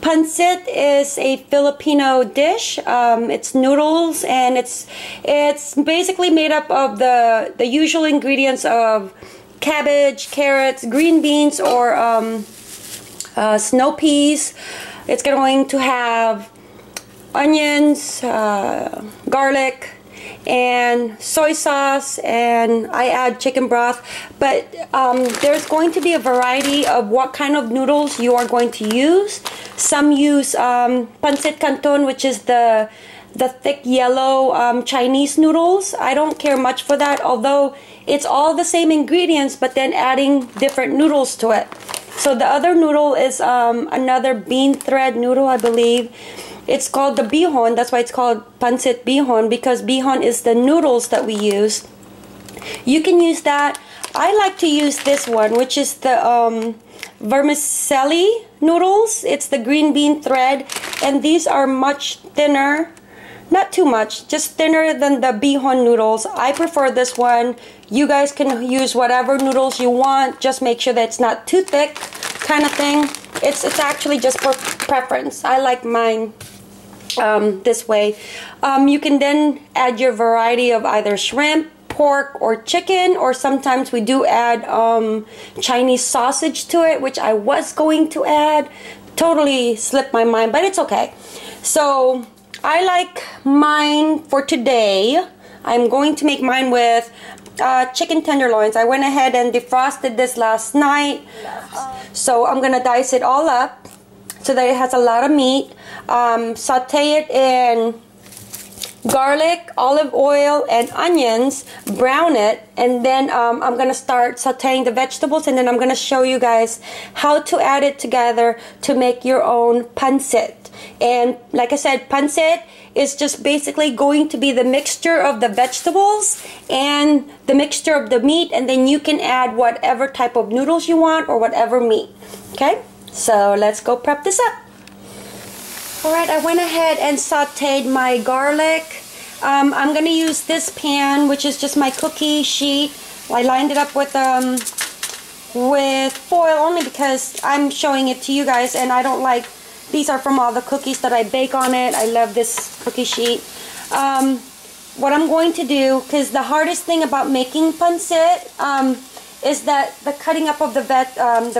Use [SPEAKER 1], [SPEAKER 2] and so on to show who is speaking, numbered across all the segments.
[SPEAKER 1] Pancit is a Filipino dish. It's noodles, and it's basically made up of the usual ingredients of cabbage, carrots, green beans, or snow peas. It's going to have onions, garlic, and soy sauce, and I add chicken broth. But there's going to be a variety of what kind of noodles you are going to use. Some use Pancit Canton, which is the thick yellow Chinese noodles. I don't care much for that, although it's all the same ingredients, but then adding different noodles to it. So the other noodle is another bean thread noodle, I believe. It's called the Bihon. That's why it's called Pancit Bihon, because Bihon is the noodles that we use. You can use that. I like to use this one, which is the vermicelli noodles. It's the green bean thread, and these are much thinner. Not too much, just thinner than the Bihon noodles. I prefer this one. You guys can use whatever noodles you want. Just make sure that it's not too thick, kind of thing. It's actually just for preference. I like mine this way. You can then add your variety of either shrimp, pork, or chicken, or sometimes we do add Chinese sausage to it, which I was going to add. Totally slipped my mind, but it's okay. So I like mine for today. I'm going to make mine with chicken tenderloins. I went ahead and defrosted this last night. So I'm going to dice it all up so that it has a lot of meat. Saute it in garlic, olive oil, and onions. Brown it, and then I'm going to start sauteing the vegetables, and then I'm going to show you guys how to add it together to make your own pancit. And like I said, pancit is just basically going to be the mixture of the vegetables and the mixture of the meat, and then you can add whatever type of noodles you want or whatever meat. Okay, so let's go prep this up. Alright, I went ahead and sauteed my garlic. I'm going to use this pan, which is just my cookie sheet. I lined it up with foil only because I'm showing it to you guys, and I don't like, these are from all the cookies that I bake on it. I love this cookie sheet. What I'm going to do, because the hardest thing about making pancit is that the cutting up of the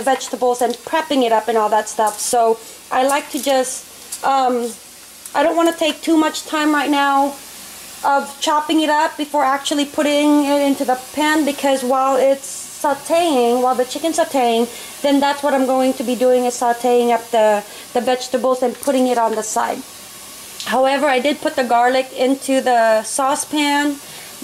[SPEAKER 1] vegetables and prepping it up and all that stuff. So I like to just, I don't want to take too much time right now of chopping it up before actually putting it into the pan, because while it's sauteing, while the chicken's sauteing, then that's what I'm going to be doing, is sauteing up the vegetables and putting it on the side. However, I did put the garlic into the saucepan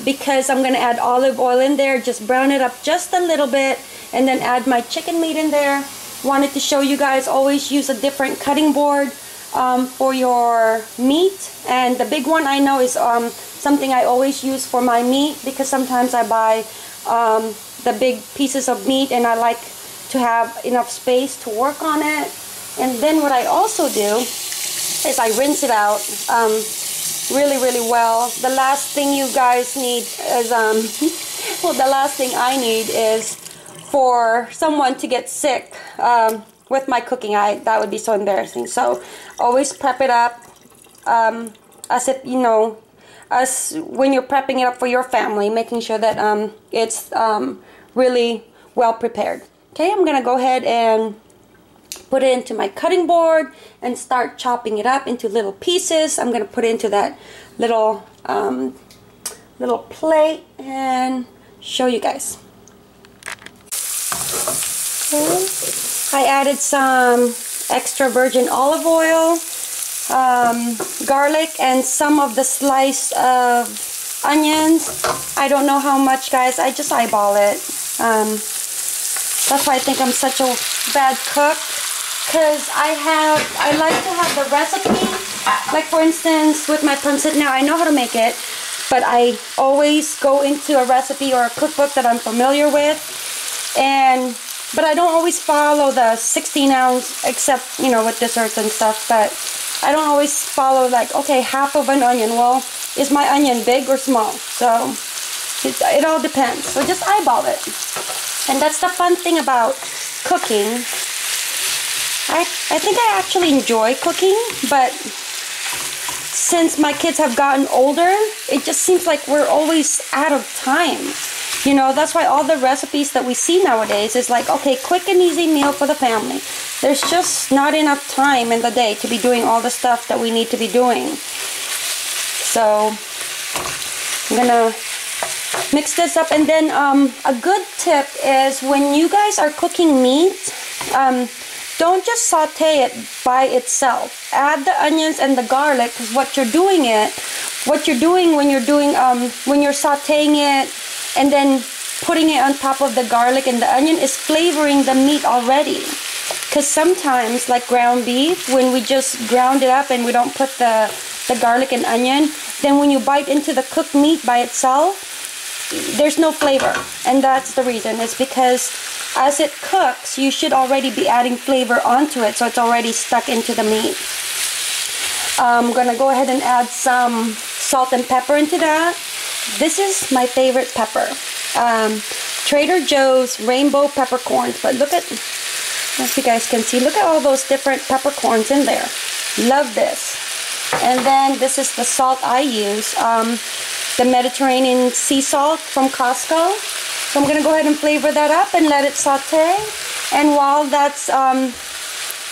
[SPEAKER 1] because I'm going to add olive oil in there, just brown it up just a little bit, and then add my chicken meat in there. Wanted to show you guys, always use a different cutting board for your meat. And the big one I know is something I always use for my meat, because sometimes I buy the big pieces of meat and I like to have enough space to work on it. And then what I also do is I rinse it out really well. The last thing you guys need is well, the last thing I need is for someone to get sick with my cooking. That would be so embarrassing. So always prep it up as if, you know, as when you're prepping it up for your family, making sure that it's really well prepared. Okay, I'm gonna go ahead and put it into my cutting board and start chopping it up into little pieces. I'm gonna put it into that little little plate and show you guys. Okay. I added some extra virgin olive oil, garlic, and some of the slice of onions. I don't know how much, guys. I just eyeball it. That's why I think I'm such a bad cook, because I like to have the recipe. Like for instance, with my pancit now, I know how to make it, but I always go into a recipe or a cookbook that I'm familiar with, but I don't always follow the 16 ounce, except, you know, with desserts and stuff. But I don't always follow, like, okay, half of an onion. Well, is my onion big or small? So it all depends. So just eyeball it. And that's the fun thing about cooking, I think I actually enjoy cooking, but since my kids have gotten older, it just seems like we're always out of time. You know, that's why all the recipes that we see nowadays is like, okay, quick and easy meal for the family. There's just not enough time in the day to be doing all the stuff that we need to be doing. So I'm gonna mix this up, and then a good tip is when you guys are cooking meat, don't just saute it by itself. Add the onions and the garlic, because what you're doing when you're sauteing it and then putting it on top of the garlic and the onion is flavoring the meat already. Because sometimes, like ground beef, when we just ground it up and we don't put the garlic and onion, then when you bite into the cooked meat by itself, there's no flavor. And that's the reason. It's because as it cooks, you should already be adding flavor onto it, so it's already stuck into the meat. I'm gonna go ahead and add some salt and pepper into that. This is my favorite pepper, Trader Joe's rainbow peppercorns. But look at, as you guys can see, look at all those different peppercorns in there. Love this. And then this is the salt I use, the Mediterranean sea salt from Costco. So I'm going to go ahead and flavor that up and let it saute. And while that's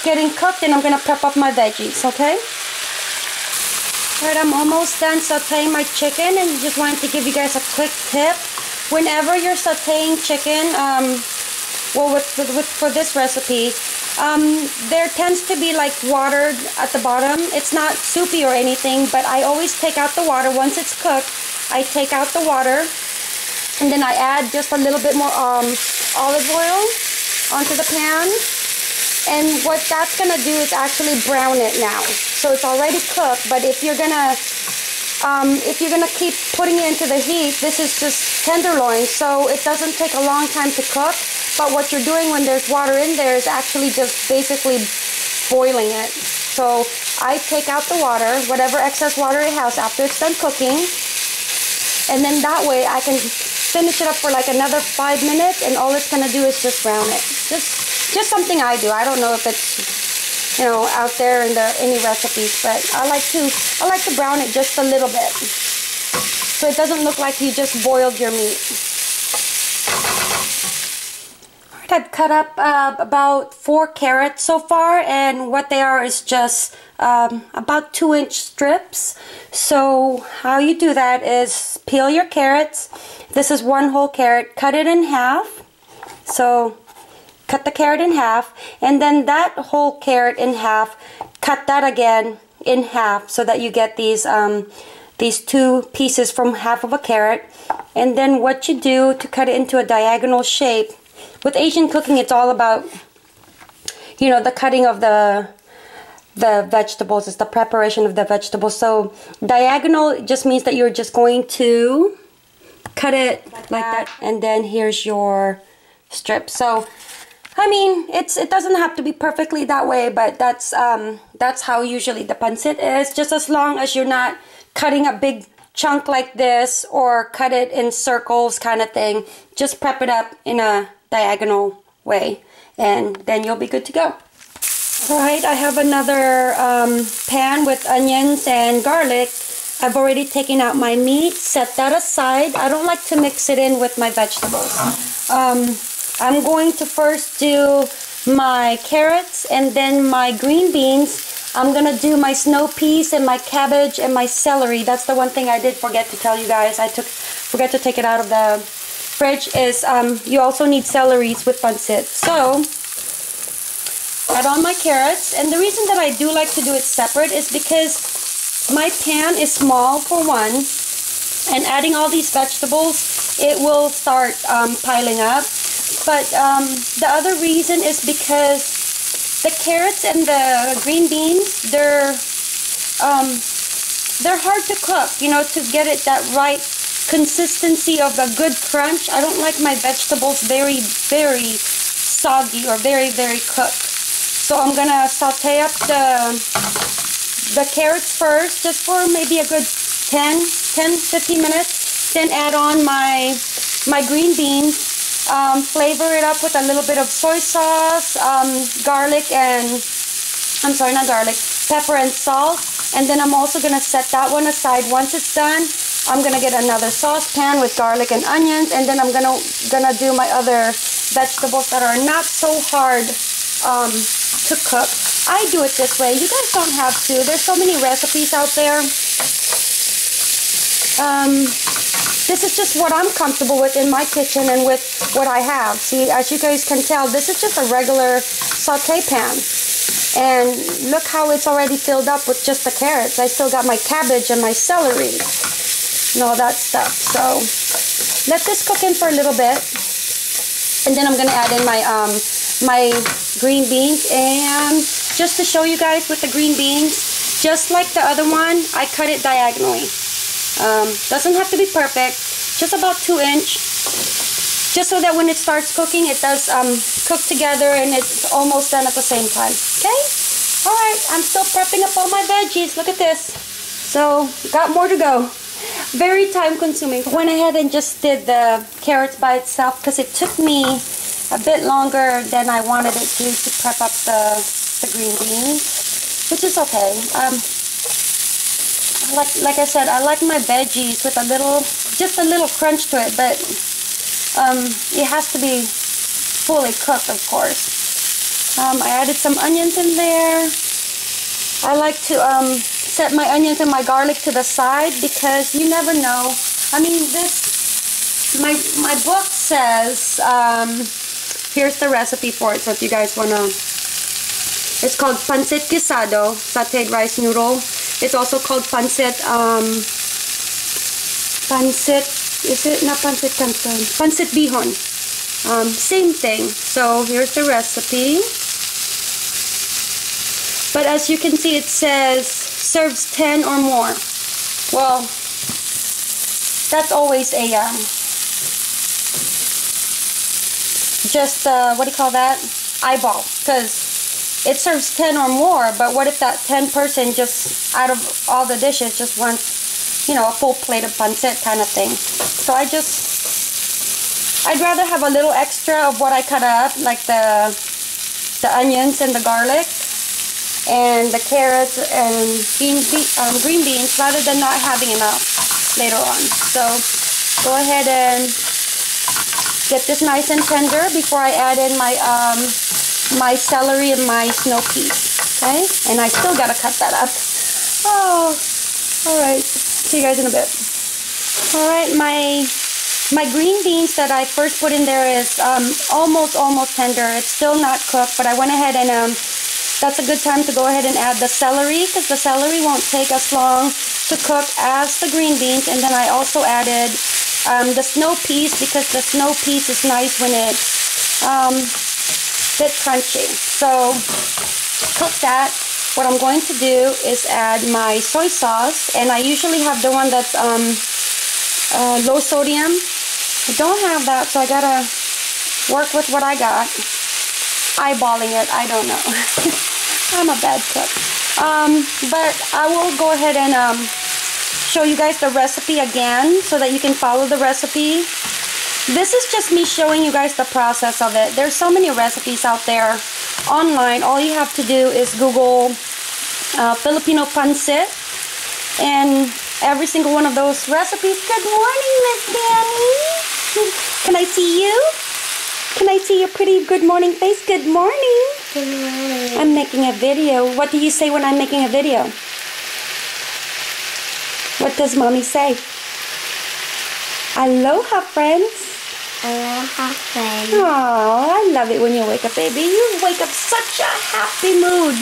[SPEAKER 1] getting cooked, then I'm going to prep up my veggies, okay? Alright, I'm almost done sauteing my chicken, and just wanted to give you guys a quick tip. Whenever you're sauteing chicken, for this recipe, there tends to be like water at the bottom. It's not soupy or anything, but I always take out the water. Once it's cooked, I take out the water, and then I add just a little bit more olive oil onto the pan. And what that's gonna do is actually brown it now. So it's already cooked, but if you're gonna keep putting it into the heat, this is just tenderloin, so it doesn't take a long time to cook. But what you're doing when there's water in there is actually just basically boiling it. So I take out the water, whatever excess water it has after it's done cooking, and then that way I can finish it up for like another 5 minutes, and all it's gonna do is just brown it. Just something I do. I don't know if it's, you know, out there in any recipes, but I like to brown it just a little bit, so it doesnn't look like you just boiled your meat. Alright, I've cut up about 4 carrots so far, and what they are is just about 2-inch strips. So how you do that is peel your carrots. This is 1 whole carrot. Cut it in half. So cut the carrot in half, and then that whole carrot in half, cut that again in half, so that you get these 2 pieces from half of a carrot. And then what you do to cut it into a diagonal shape, with Asian cooking, it's all about, you know, the cutting of the vegetables. It's the preparation of the vegetables. So diagonal just means that you're just going to cut it like that, and then here's your strip. So I mean, it doesn't have to be perfectly that way, but that's how usually the pancit is. Just as long as you're not cutting a big chunk like this, or cut it in circles kind of thing. Just prep it up in a diagonal way, and then you'll be good to go. Alright, I have another pan with onions and garlic. I've already taken out my meat, set that aside. I don't like to mix it in with my vegetables. I'm going to first do my carrots and then my green beans. I'm going to do my snow peas and my cabbage and my celery. That's the one thing I did forget to tell you guys. I forget to take it out of the fridge, is you also need celeries with pancit. So add on my carrots, and the reason that I do like to do it separate is because my pan is small for one, and adding all these vegetables, it will start piling up. But the other reason is because the carrots and the green beans, they're hard to cook, you know, to get it that right consistency of a good crunch. I don't like my vegetables very, very soggy or very, very cooked. So I'm gonna saute up the carrots first, just for maybe a good 10-15 minutes. Then add on my green beans. flavor it up with a little bit of soy sauce, garlic and, I'm sorry, not garlic, pepper and salt. And then I'm also going to set that one aside. Once it's done, I'm going to get another saucepan with garlic and onions. And then I'm gonna do my other vegetables that are not so hard to cook. I do it this way. You guys don't have to. There's so many recipes out there. This is just what I'm comfortable with in my kitchen and with what I have. See, as you guys can tell, this is just a regular saute pan. And look how it's already filled up with just the carrots. I still got my cabbage and my celery and all that stuff. So let this cook in for a little bit. And then I'm going to add in my my green beans. And just to show you guys with the green beans, just like the other one, I cut it diagonally. Doesn't have to be perfect, just about 2-inch, just so that when it starts cooking, it does cook together and it's almost done at the same time. Okay? Alright, I'm still prepping up all my veggies. Look at this. So, got more to go. Very time consuming. Went ahead and just did the carrots by itself because it took me a bit longer than I wanted it to prep up the green beans, which is okay. Like I said, I like my veggies with just a little crunch to it, but it has to be fully cooked, of course. I added some onions in there. I like to set my onions and my garlic to the side because you never know. I mean, my book says, here's the recipe for it, so if you guys want to, it's called Pancit Guisado, sauteed rice noodle. It's also called pancit, is it? Not pancit canton. Pancit Bihon. Same thing. So here's the recipe. But as you can see, it says serves 10 or more. Well, that's always a, just, what do you call that? Eyeball. Because it serves 10 or more, but what if that 10 person just, out of all the dishes, just wants, you know, a full plate of pancit kind of thing. So I'd rather have a little extra of what I cut up, like the onions and the garlic, and the carrots and green beans, rather than not having enough later on. So go ahead and get this nice and tender before I add in my celery and my snow peas. Okay, and I still gotta cut that up. Oh, all right. See you guys in a bit. All right, my green beans that I first put in there is almost tender. It's still not cooked, but I went ahead and that's a good time to go ahead and add the celery, because the celery won't take as long to cook as the green beans. And then I also added the snow peas, because the snow peas is nice when it's bit crunchy. So cook that. What I'm going to do is add my soy sauce, and I usually have the one that's low sodium. I don't have that, so I gotta work with what I got. Eyeballing it, I don't know. I'm a bad cook. But I will go ahead and show you guys the recipe again so that you can follow the recipe. This is just me showing you guys the process of it. There's so many recipes out there online. All you have to do is Google Filipino Pancit, and every single one of those recipes. Good morning, Miss Danny. Can I see you? Can I see your pretty good morning face? Good morning. Good morning. I'm making a video. What do you say when I'm making a video? What does mommy say? Aloha, friends.
[SPEAKER 2] Aloha, friends.
[SPEAKER 1] Oh, I love it when you wake up, baby. You wake up such a happy mood.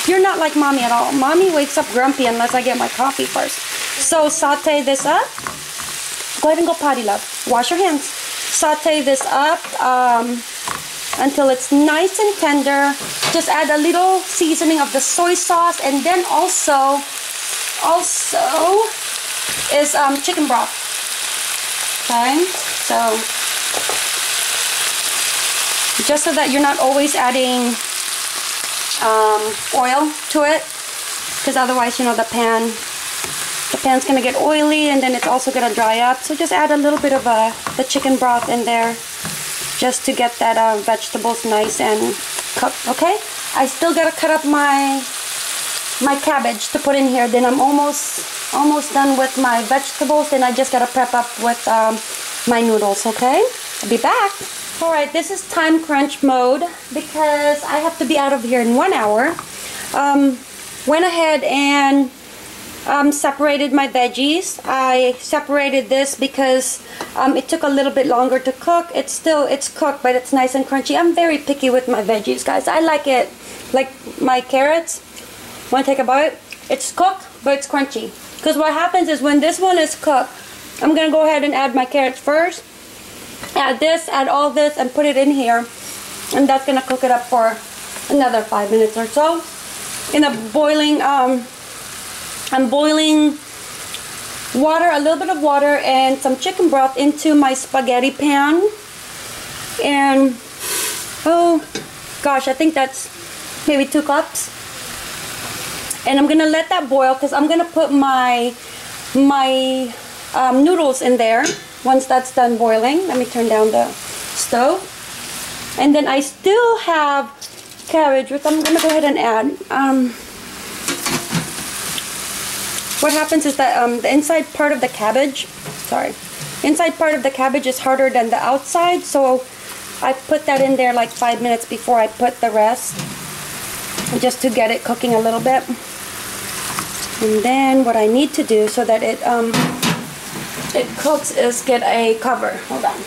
[SPEAKER 1] You're not like mommy at all. Mommy wakes up grumpy unless I get my coffee first. So saute this up. Go ahead and go potty, love. Wash your hands. Saute this up until it's nice and tender. Just add a little seasoning of the soy sauce, and then also is chicken broth. Okay, so just so that you're not always adding oil to it, because otherwise, you know, the pan's gonna get oily, and then it's also gonna dry up. So just add a little bit of the chicken broth in there. just to get that vegetables nice and cooked. Okay, I still gotta cut up my cabbage to put in here. Then I'm almost done with my vegetables. Then I just gotta prep up with my noodles. Okay, I'll be back. All right, this is time crunch mode because I have to be out of here in 1 hour. Went ahead and separated my veggies. I separated this because it took a little bit longer to cook. It's cooked, but it's nice and crunchy. I'm very picky with my veggies, guys. I like it, like my carrots. Want to take a bite? It's cooked, but it's crunchy. Because what happens is when this one is cooked, I'm gonna go ahead and add my carrots first. Add this, add all this, and put it in here, and that's gonna cook it up for another 5 minutes or so. In a boiling, I'm boiling water, a little bit of water, and some chicken broth into my spaghetti pan. And oh gosh, I think that's maybe 2 cups. And I'm gonna let that boil because I'm gonna put my noodles in there once that's done boiling. Let me turn down the stove. And then I still have cabbage, which I'm gonna go ahead and add. What happens is that the inside part of the cabbage, inside part of the cabbage is harder than the outside, so I put that in there like 5 minutes before I put the rest, just to get it cooking a little bit. And then what I need to do so that it cooks is get a cover. Hold on.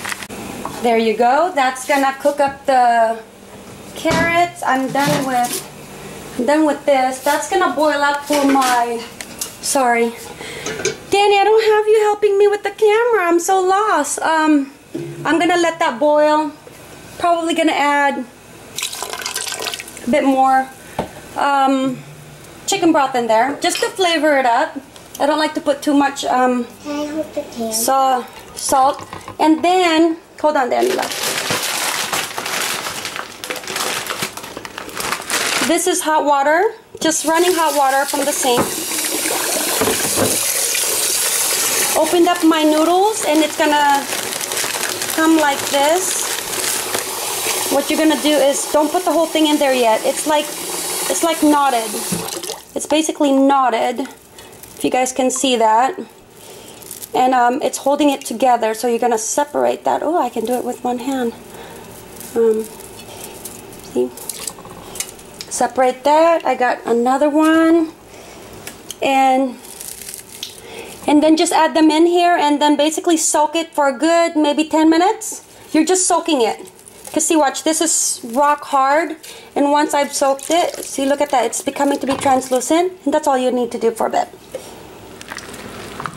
[SPEAKER 1] There you go. That's gonna cook up the carrots. I'm done with this. That's gonna boil up for my. Sorry, Danny, I don't have you helping me with the camera. I'm so lost. I'm gonna let that boil. Probably gonna add a bit more chicken broth in there just to flavor it up. I don't like to put too much salt. And then, hold on, Danny. This is hot water, just running hot water from the sink. Opened up my noodles, and it's gonna come like this. What you're gonna do is don't put the whole thing in there yet. It's like knotted. It's basically knotted, if you guys can see that. And it's holding it together, so you're gonna separate that. Oh, I can do it with one hand. See? Separate that. I got another one. And then just add them in here, and then basically soak it for a good maybe 10 minutes. You're just soaking it. Because see, watch, this is rock hard, and once I've soaked it, see, look at that, it's becoming to be translucent, and that's all you need to do for a bit.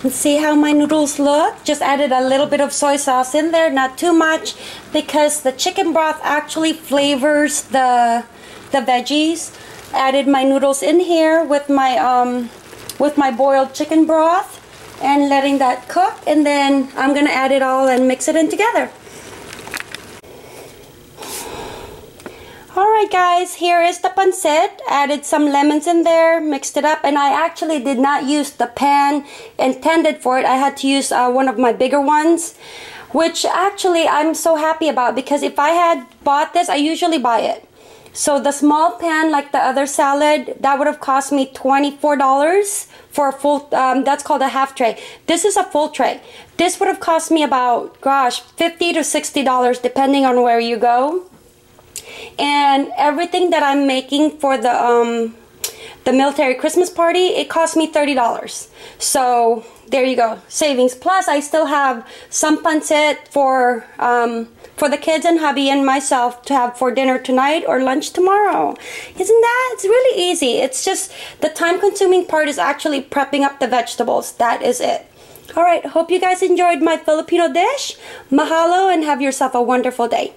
[SPEAKER 1] And see how my noodles look? Just added a little bit of soy sauce in there, not too much, because the chicken broth actually flavors the veggies. Added my noodles in here with my boiled chicken broth, and letting that cook, and then I'm gonna add it all and mix it in together. Alright guys, here is the pancit. Added some lemons in there, mixed it up, and I actually did not use the pan intended for it. I had to use one of my bigger ones, which actually I'm so happy about, because if I had bought this, I usually buy it. So the small pan, like the other salad, that would have cost me $24 for a full, that's called a half tray. This is a full tray. This would have cost me about, gosh, $50 to $60 depending on where you go. And everything that I'm making for the military Christmas party, it cost me $30. So there you go, savings. Plus I still have some pancit for the kids and hubby and myself to have for dinner tonight or lunch tomorrow. Isn't that? It's really easy. It's just the time-consuming part is actually prepping up the vegetables. That is it. Alright, hope you guys enjoyed my Filipino dish. Mahalo and have yourself a wonderful day.